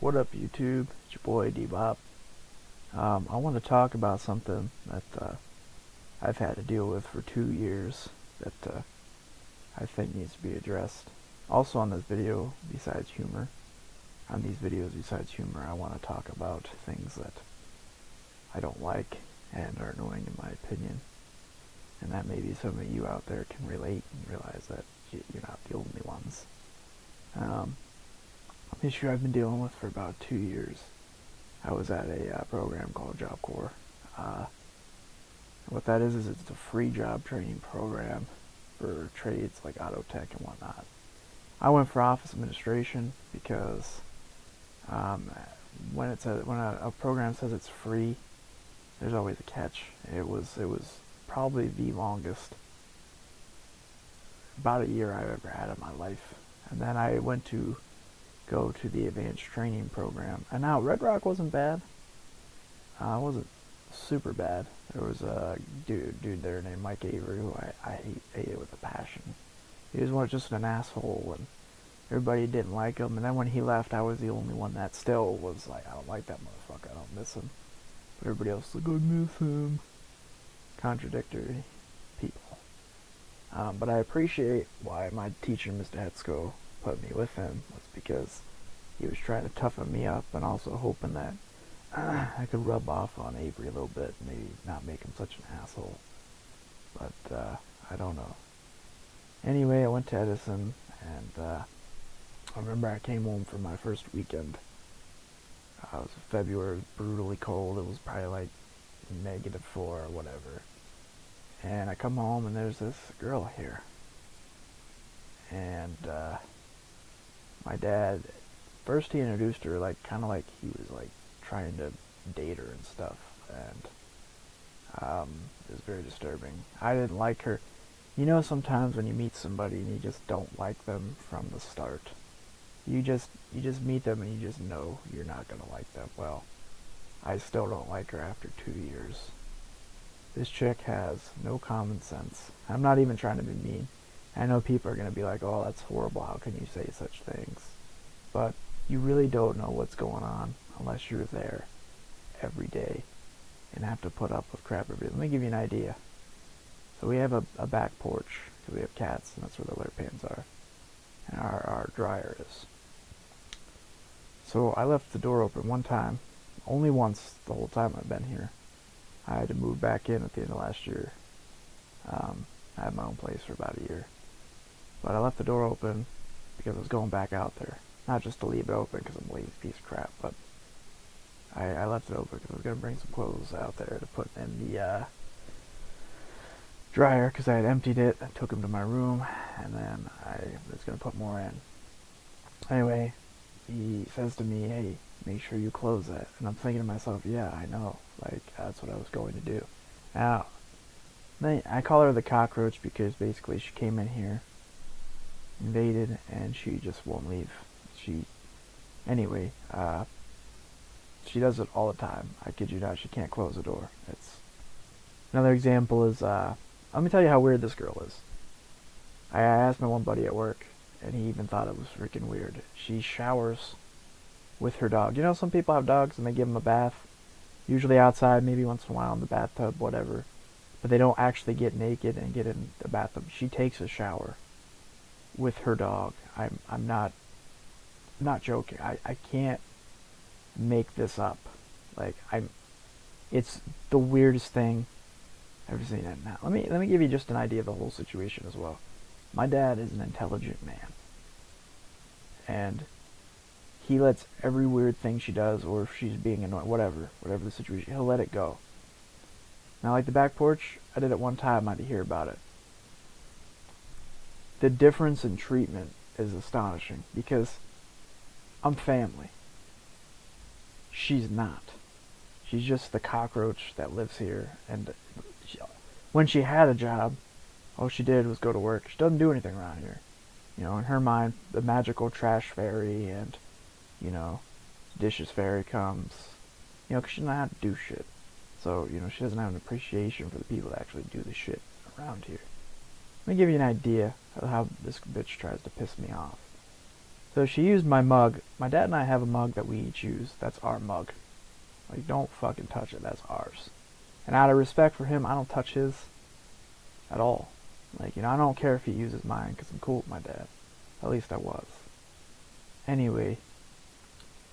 What up, YouTube? It's your boy D-Bop. I want to talk about something that I've had to deal with for 2 years that I think needs to be addressed. Also on this video, besides humor, I want to talk about things that I don't like and are annoying in my opinion. And that maybe some of you out there can relate and realize that you're not the only ones. An issue I've been dealing with for about 2 years. I was at a program called Job Corps. What that is it's a free job training program for trades like auto tech and whatnot. I went for office administration because when a program says it's free, there's always a catch. It was probably the longest about a year I've ever had in my life. And then I went to go to the advanced training program. And now Red Rock wasn't bad. It wasn't super bad. There was a dude there named Mike Avery who I hated with a passion. He was just an asshole and everybody didn't like him. And then when he left, I was the only one that still was like, I don't like that motherfucker. I don't miss him. But everybody else was like, I miss him. Contradictory people. But I appreciate why my teacher, Mr. Hetzko, put me with him was because he was trying to toughen me up and also hoping that I could rub off on Avery a little bit, maybe not make him such an asshole. But I don't know. Anyway, I went to Edison, and I remember I came home for my first weekend. It was February, it was brutally cold. It was probably like -4 or whatever. And I come home and there's this girl here. And my dad, first he introduced her like kind of like he was like trying to date her and stuff, and it was very disturbing. I didn't like her. You know, sometimes when you meet somebody and you just don't like them from the start, you just meet them and you just know you're not gonna like them. Well, I still don't like her after 2 years. This chick has no common sense. I'm not even trying to be mean. I know people are going to be like, oh, that's horrible, how can you say such things? But you really don't know what's going on unless you're there every day and have to put up with crap every day. Let me give you an idea. So we have a back porch, because we have cats, and that's where the litter pans are. And our dryer is. So I left the door open one time, only once the whole time I've been here. I had to move back in at the end of last year. I had my own place for about a year. But I left the door open because I was going back out there. Not just to leave it open because I'm a lazy piece of crap, but I left it open because I was going to bring some clothes out there to put in the dryer because I had emptied it. I took them to my room, and then I was going to put more in. Anyway, he says to me, hey, make sure you close that. And I'm thinking to myself, yeah, I know. Like, that's what I was going to do. Now, I call her the Cockroach because basically she came in here, invaded, and she just won't leave. Anyway, she does it all the time. I kid you not, she can't close the door. It's another example is, let me tell you how weird this girl is. I asked my one buddy at work, and he even thought it was freaking weird. She showers with her dog. You know, some people have dogs and they give them a bath, usually outside, maybe once in a while in the bathtub, whatever. But they don't actually get naked and get in the bathtub. She takes a shower with her dog. I'm not joking. I can't make this up. Like, it's the weirdest thing I've ever seen. Now, let me give you just an idea of the whole situation as well. My dad is an intelligent man, and he lets every weird thing she does, or if she's being annoying, whatever the situation, he'll let it go. Now, like the back porch, I did it one time, I had to hear about it. The difference in treatment is astonishing, because I'm family. She's not. She's just the cockroach that lives here, and when she had a job, all she did was go to work. She doesn't do anything around here. You know, in her mind, the magical trash fairy and, you know, dishes fairy comes, you know, because she doesn't know how to do shit. So, you know, she doesn't have an appreciation for the people that actually do the shit around here. Let me give you an idea of how this bitch tries to piss me off. So she used my mug. My dad and I have a mug that we each use. That's our mug. Like, don't fucking touch it. That's ours. And out of respect for him, I don't touch his at all. Like, I don't care if he uses mine because I'm cool with my dad. At least I was. Anyway,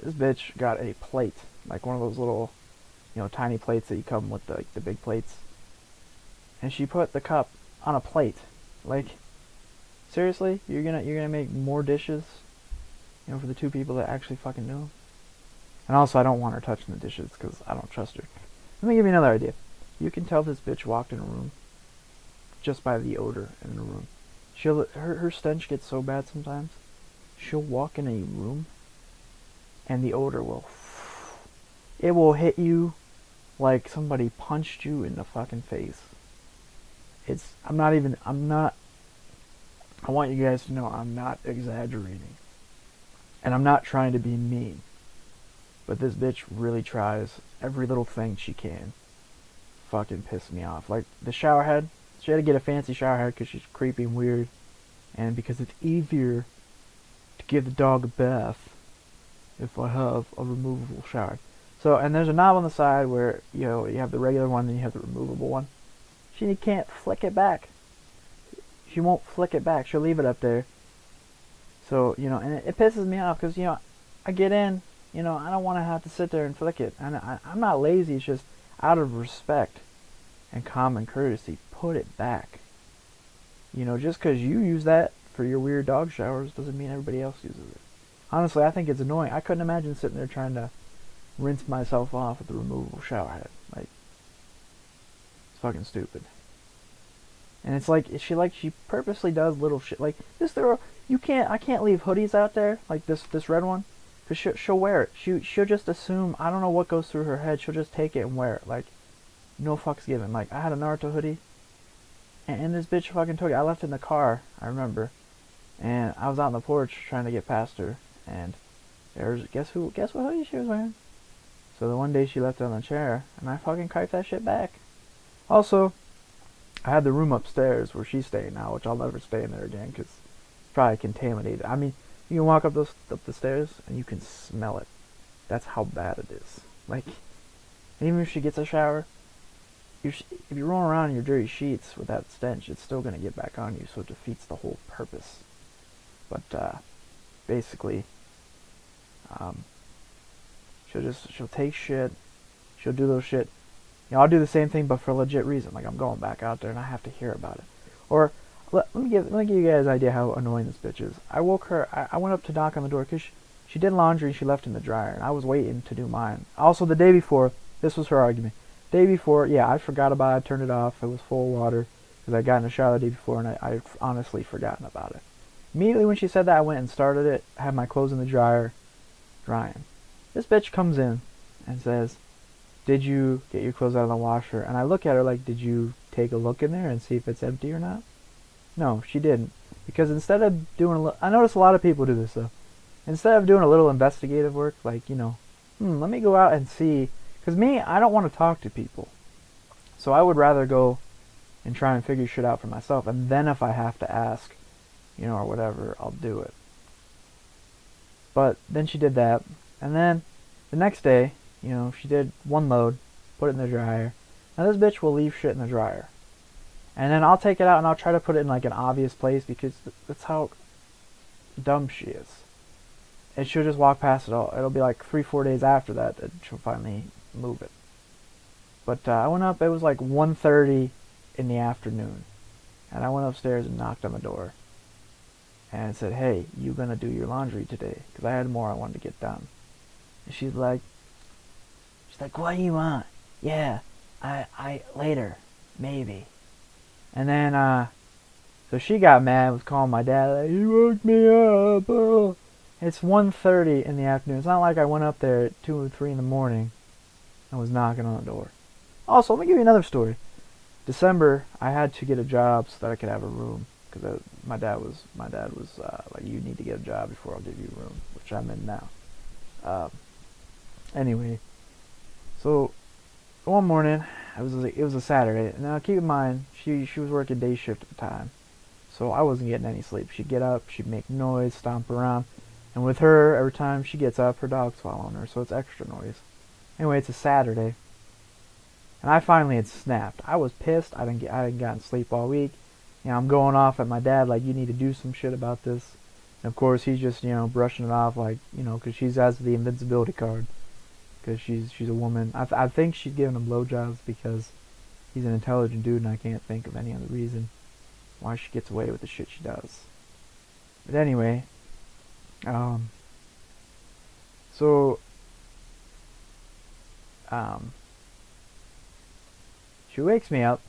this bitch got a plate. Like one of those little, tiny plates that you come with the big plates. And she put the cup on a plate. Like, seriously? You're gonna make more dishes? For the two people that actually fucking do them? And also, I don't want her touching the dishes because I don't trust her. Let me give you another idea. You can tell this bitch walked in a room just by the odor in the room. Her stench gets so bad sometimes. She'll walk in a room and the odor will hit you like somebody punched you in the fucking face. I want you guys to know I'm not exaggerating. And I'm not trying to be mean. But this bitch really tries every little thing she can. Fucking piss me off. Like the shower head. She had to get a fancy shower head because she's creepy and weird. And because it's easier to give the dog a bath if I have a removable shower. So, and there's a knob on the side where, you have the regular one and you have the removable one. She can't flick it back. She won't flick it back. She'll leave it up there. So, and it pisses me off because, I get in, I don't want to have to sit there and flick it. And I'm not lazy. It's just out of respect and common courtesy, put it back. Just because you use that for your weird dog showers doesn't mean everybody else uses it. Honestly, I think it's annoying. I couldn't imagine sitting there trying to rinse myself off with a removable shower head. Like, it's fucking stupid. And it's like she purposely does little shit like this. I can't leave hoodies out there like this red one, because she'll wear it. She'll just assume, I don't know what goes through her head. She'll just take it and wear it. Like, no fucks given. Like, I had a Naruto hoodie, and this bitch fucking took it. I left it in the car, I remember, and I was out on the porch trying to get past her, and guess what hoodie she was wearing? So the one day she left it on the chair, and I fucking kiped that shit back. Also, I had the room upstairs where she's staying now, which I'll never stay in there again because it's probably contaminated. I mean, you can walk up the stairs and you can smell it. That's how bad it is. Like, even if she gets a shower, if you're rolling around in your dirty sheets with that stench, it's still gonna get back on you, so it defeats the whole purpose. But basically, she'll take shit, she'll do those shit. I'll do the same thing, but for a legit reason. Like, I'm going back out there and I have to hear about it. Or let me give you guys an idea how annoying this bitch is. I woke her. I went up to knock on the door because she did laundry and she left in the dryer, and I was waiting to do mine. Also, the day before, this was her argument. Day before, I forgot about it. I turned it off. It was full of water because I got in the shower the day before, and I honestly forgotten about it. Immediately when she said that, I went and started it. I had my clothes in the dryer, drying. This bitch comes in and says, "Did you get your clothes out of the washer?" And I look at her like, "Did you take a look in there and see if it's empty or not?" No, she didn't. Because instead of doing I notice a lot of people do this though. Instead of doing a little investigative work, like, let me go out and see. Because me, I don't want to talk to people. So I would rather go and try and figure shit out for myself. And then if I have to ask, or whatever, I'll do it. But then she did that. And then the next day, she did one load, put it in the dryer. Now this bitch will leave shit in the dryer. And then I'll take it out and I'll try to put it in like an obvious place because that's how dumb she is. And she'll just walk past it all. It'll be like 3-4 days after that she'll finally move it. But I went up, it was like 1:30 in the afternoon. And I went upstairs and knocked on the door. And said, "Hey, you gonna do your laundry today?" Because I had more I wanted to get done. And she's like, "What do you want?" "Yeah, I later, maybe." And then, so she got mad, was calling my dad, like, "You woke me up." Oh. It's 1:30 in the afternoon. It's not like I went up there at 2 or 3 in the morning and was knocking on the door. Also, let me give you another story. December, I had to get a job so that I could have a room. Because my dad was like, "You need to get a job before I'll give you a room," which I'm in now. Anyway, so one morning, it was a Saturday. Now keep in mind, she was working day shift at the time, so I wasn't getting any sleep. She'd get up, she'd make noise, stomp around, And with her, every time she gets up, her dog's following her, so it's extra noise. Anyway, it's a Saturday, and I finally had snapped. I was pissed. I hadn't gotten sleep all week. You know, I'm going off at my dad like, you need to do some shit about this. And of course, he's just, you know, brushing it off like, you know, because she has the invincibility card. Because she's a woman. I think she's giving him blowjobs because he's an intelligent dude, and I can't think of any other reason why she gets away with the shit she does. But anyway, so she wakes me up.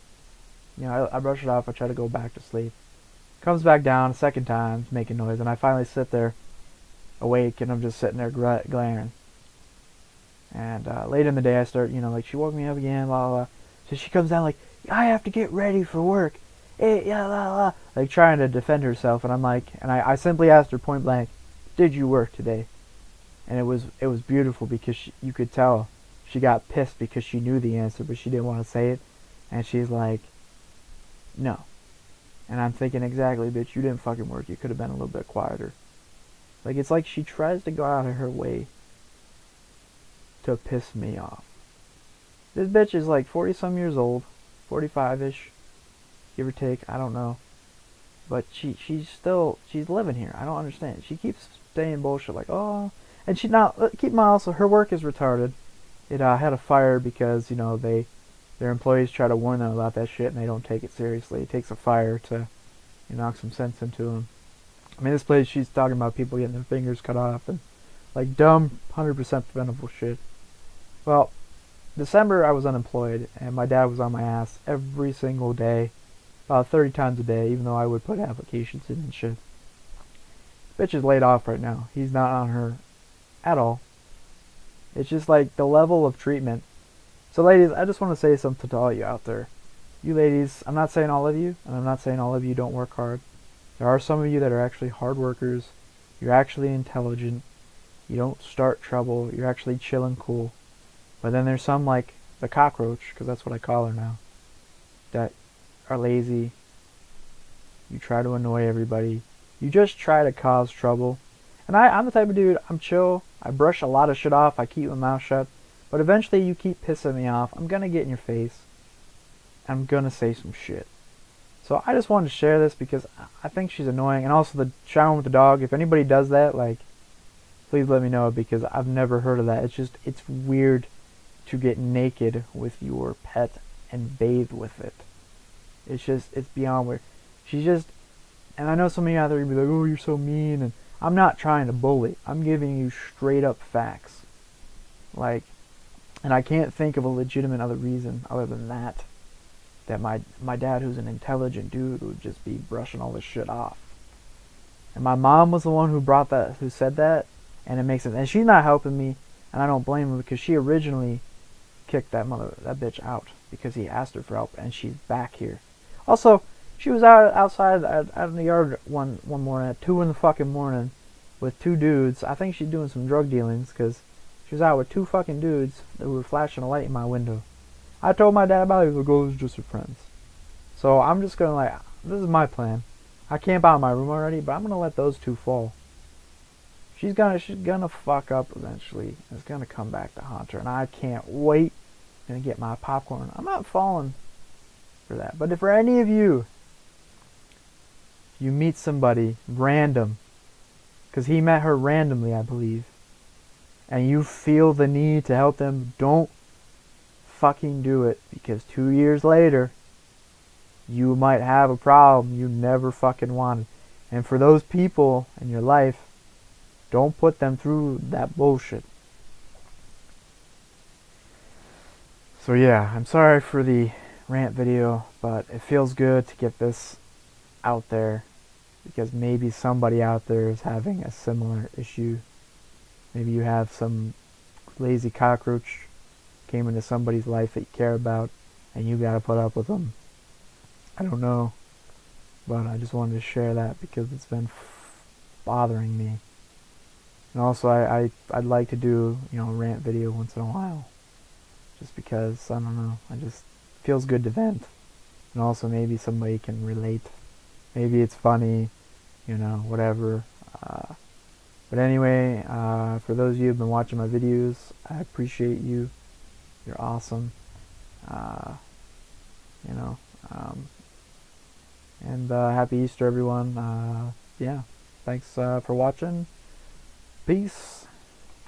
You know, I brush it off. I try to go back to sleep. Comes back down a second time, making noise, and I finally sit there awake, and I'm just sitting there glaring. And late in the day, I start, you know, like, she woke me up again, blah, blah, blah. So she comes down like, I have to get ready for work. Hey, yeah, blah, blah. Like, trying to defend herself. And I'm like, and I simply asked her point blank, did you work today? And it was beautiful because you could tell she got pissed because she knew the answer, but she didn't want to say it. And she's like, no. And I'm thinking, exactly, bitch, you didn't fucking work. You could have been a little bit quieter. Like, it's like she tries to go out of her way to piss me off. This bitch is like 40-some years old, 45-ish, give or take, I don't know. But she's living here. I don't understand. She keeps saying bullshit like, oh, and she now keep in mind also her work is retarded. It had a fire because, you know, their employees try to warn them about that shit and they don't take it seriously. It takes a fire to, you know, knock some sense into them. I mean, this place, she's talking about people getting their fingers cut off and like dumb 100% preventable shit. Well, December I was unemployed and my dad was on my ass every single day, about 30 times a day, even though I would put applications in and shit. Bitch is laid off right now. He's not on her at all. It's just like the level of treatment. So ladies, I just want to say something to all you out there. You ladies, I'm not saying all of you, and I'm not saying all of you don't work hard. There are some of you that are actually hard workers. You're actually intelligent. You don't start trouble. You're actually chill and cool. But then there's some like the Cockroach, because that's what I call her now, that are lazy. You try to annoy everybody. You just try to cause trouble. And I'm the type of dude, I'm chill. I brush a lot of shit off. I keep my mouth shut. But eventually you keep pissing me off. I'm going to get in your face. I'm going to say some shit. So I just wanted to share this because I think she's annoying. And also the showering with the dog. If anybody does that, like, please let me know because I've never heard of that. It's weird to get naked with your pet and bathe with it. It's beyond weird. She's just, and I know some of you out there will be like, oh, you're so mean. And I'm not trying to bully. I'm giving you straight up facts. Like, and I can't think of a legitimate other reason other than that my dad, who's an intelligent dude, would just be brushing all this shit off. And my mom was the one who said that, and it makes sense. And she's not helping me, and I don't blame her because she originally kicked that bitch out because he asked her for help, and she's back here. Also, she was outside out in the yard one morning at 2 in the fucking morning with 2 dudes. I think she's doing some drug dealings because she was out with 2 fucking dudes that were flashing a light in my window. I told my dad about it. He was like, oh, it was just her friends. So I'm just going to like, this is my plan. I camp out in my room already, but I'm going to let those 2 fall. She's gonna fuck up eventually. It's going to come back to haunt her. And I can't wait to get my popcorn. I'm not falling for that. But if for any of you, you meet somebody random, because he met her randomly, I believe, and you feel the need to help them, don't fucking do it, because 2 years later you might have a problem you never fucking wanted. And for those people in your life, don't put them through that bullshit. So yeah, I'm sorry for the rant video, but it feels good to get this out there because maybe somebody out there is having a similar issue. Maybe you have some lazy cockroach came into somebody's life that you care about and you gotta put up with them. I don't know, but I just wanted to share that because it's been bothering me. And also I'd like to do, a rant video once in a while. Just because, I don't know, it just feels good to vent. And also maybe somebody can relate. Maybe it's funny, whatever. But anyway, for those of you who've been watching my videos, I appreciate you. You're awesome. Uh, you know, and happy Easter, everyone. Yeah, thanks for watching. Peace.